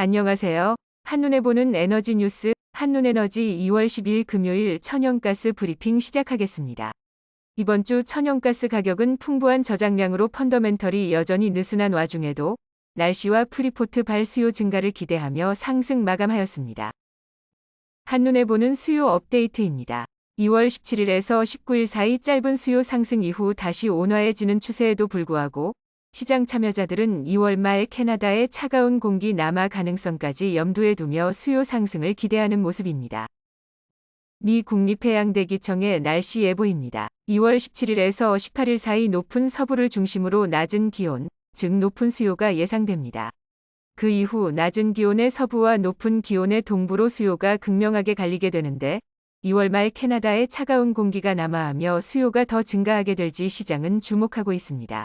안녕하세요. 한눈에 보는 에너지 뉴스, 한눈에너지 2월 10일 금요일 천연가스 브리핑 시작하겠습니다. 이번 주 천연가스 가격은 풍부한 저장량으로 펀더멘털이 여전히 느슨한 와중에도 날씨와 프리포트 발 수요 증가를 기대하며 상승 마감하였습니다. 한눈에 보는 수요 업데이트입니다. 2월 17일에서 19일 사이 짧은 수요 상승 이후 다시 온화해지는 추세에도 불구하고 시장 참여자들은 2월 말 캐나다의 차가운 공기 남하 가능성까지 염두에 두며 수요 상승을 기대하는 모습입니다. 미 국립해양대기청의 날씨 예보입니다. 2월 17일에서 18일 사이 높은 서부를 중심으로 낮은 기온, 즉 높은 수요가 예상됩니다. 그 이후 낮은 기온의 서부와 높은 기온의 동부로 수요가 극명하게 갈리게 되는데 2월 말 캐나다의 차가운 공기가 남하하며 수요가 더 증가하게 될지 시장은 주목하고 있습니다.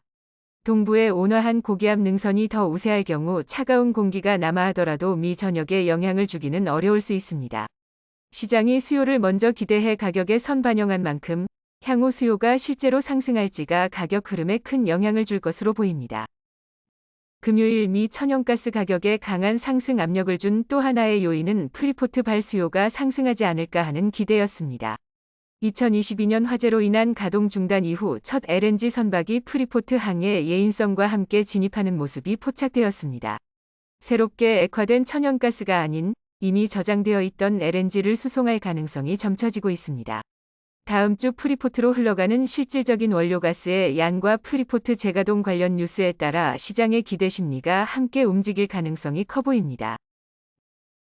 동부의 온화한 고기압 능선이 더 우세할 경우 차가운 공기가 남하하더라도 미 전역에 영향을 주기는 어려울 수 있습니다. 시장이 수요를 먼저 기대해 가격에 선반영한 만큼 향후 수요가 실제로 상승할지가 가격 흐름에 큰 영향을 줄 것으로 보입니다. 금요일 미 천연가스 가격에 강한 상승 압력을 준 또 하나의 요인은 프리포트 발 수요가 상승하지 않을까 하는 기대였습니다. 2022년 화재로 인한 가동 중단 이후 첫 LNG 선박이 프리포트 항에 예인성과 함께 진입하는 모습이 포착되었습니다. 새롭게 액화된 천연가스가 아닌 이미 저장되어 있던 LNG를 수송할 가능성이 점쳐지고 있습니다. 다음 주 프리포트로 흘러가는 실질적인 원료가스의 양과 프리포트 재가동 관련 뉴스에 따라 시장의 기대 심리가 함께 움직일 가능성이 커 보입니다.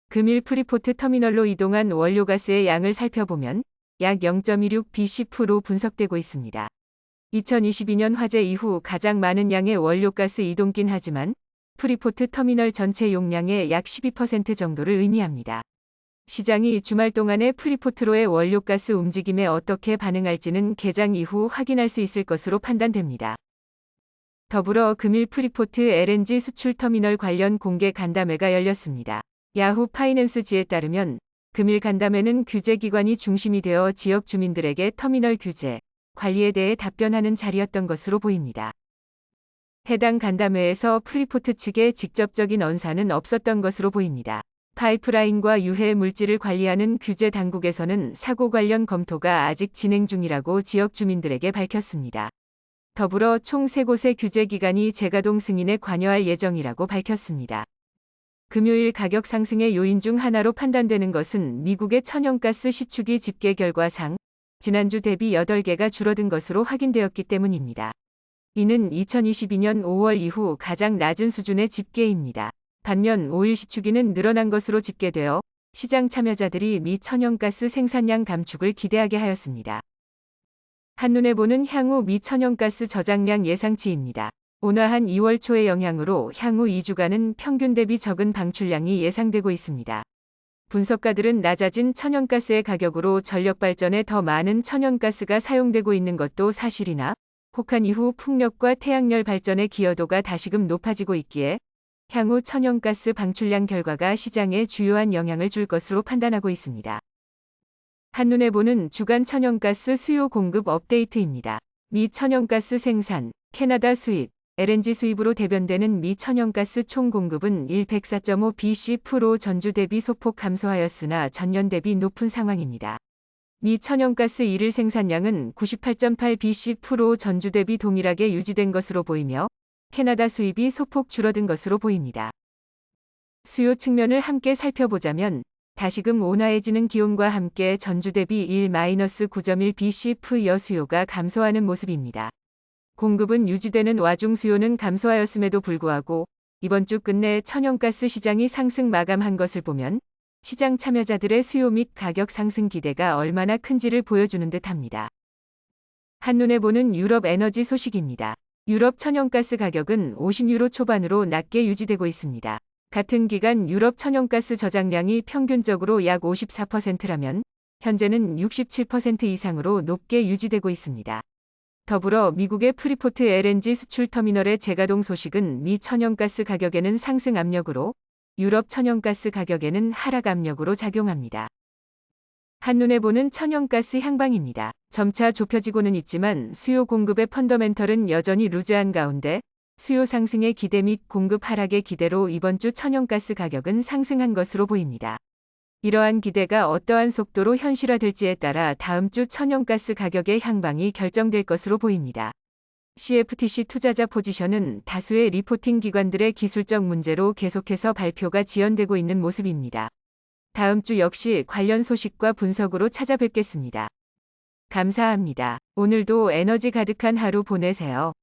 금일 프리포트 터미널로 이동한 원료가스의 양을 살펴보면 약 0.26 BCF로 분석되고 있습니다. 2022년 화재 이후 가장 많은 양의 원료가스 이동긴 하지만 프리포트 터미널 전체 용량의 약 12% 정도를 의미합니다. 시장이 주말 동안의 프리포트로의 원료가스 움직임에 어떻게 반응할지는 개장 이후 확인할 수 있을 것으로 판단됩니다. 더불어 금일 프리포트 LNG 수출 터미널 관련 공개 간담회가 열렸습니다. 야후 파이낸스지에 따르면 금일 간담회는 규제기관이 중심이 되어 지역 주민들에게 터미널 규제, 관리에 대해 답변하는 자리였던 것으로 보입니다. 해당 간담회에서 프리포트 측의 직접적인 언사는 없었던 것으로 보입니다. 파이프라인과 유해 물질을 관리하는 규제 당국에서는 사고 관련 검토가 아직 진행 중이라고 지역 주민들에게 밝혔습니다. 더불어 총 3곳의 규제기관이 재가동 승인에 관여할 예정이라고 밝혔습니다. 금요일 가격 상승의 요인 중 하나로 판단되는 것은 미국의 천연가스 시추기 집계 결과상 지난주 대비 8개가 줄어든 것으로 확인되었기 때문입니다. 이는 2022년 5월 이후 가장 낮은 수준의 집계입니다. 반면 오일 시추기는 늘어난 것으로 집계되어 시장 참여자들이 미 천연가스 생산량 감축을 기대하게 하였습니다. 한눈에 보는 향후 미 천연가스 저장량 예상치입니다. 온화한 2월 초의 영향으로 향후 2주간은 평균 대비 적은 방출량이 예상되고 있습니다. 분석가들은 낮아진 천연가스의 가격으로 전력 발전에 더 많은 천연가스가 사용되고 있는 것도 사실이나 혹한 이후 풍력과 태양열 발전의 기여도가 다시금 높아지고 있기에 향후 천연가스 방출량 결과가 시장에 주요한 영향을 줄 것으로 판단하고 있습니다. 한눈에 보는 주간 천연가스 수요 공급 업데이트입니다. 미 천연가스 생산, 캐나다 수입, LNG 수입으로 대변되는 미 천연가스 총 공급은 104.5 BCF로 전주 대비 소폭 감소하였으나 전년 대비 높은 상황입니다. 미 천연가스 1일 생산량은 98.8 BCF로 전주 대비 동일하게 유지된 것으로 보이며 캐나다 수입이 소폭 줄어든 것으로 보입니다. 수요 측면을 함께 살펴보자면 다시금 온화해지는 기온과 함께 전주 대비 1-9.1 BCF 여수요가 감소하는 모습입니다. 공급은 유지되는 와중 수요는 감소하였음에도 불구하고 이번 주 끝내 천연가스 시장이 상승 마감한 것을 보면 시장 참여자들의 수요 및 가격 상승 기대가 얼마나 큰지를 보여주는 듯합니다. 한눈에 보는 유럽 에너지 소식입니다. 유럽 천연가스 가격은 50유로 초반으로 낮게 유지되고 있습니다. 같은 기간 유럽 천연가스 저장량이 평균적으로 약 54%라면 현재는 67% 이상으로 높게 유지되고 있습니다. 더불어 미국의 프리포트 LNG 수출 터미널의 재가동 소식은 미 천연가스 가격에는 상승 압력으로 유럽 천연가스 가격에는 하락 압력으로 작용합니다. 한눈에 보는 천연가스 향방입니다. 점차 좁혀지고는 있지만 수요 공급의 펀더멘털은 여전히 루즈한 가운데 수요 상승의 기대 및 공급 하락의 기대로 이번 주 천연가스 가격은 상승한 것으로 보입니다. 이러한 기대가 어떠한 속도로 현실화될지에 따라 다음 주 천연가스 가격의 향방이 결정될 것으로 보입니다. CFTC 투자자 포지션은 다수의 리포팅 기관들의 기술적 문제로 계속해서 발표가 지연되고 있는 모습입니다. 다음 주 역시 관련 소식과 분석으로 찾아뵙겠습니다. 감사합니다. 오늘도 에너지 가득한 하루 보내세요.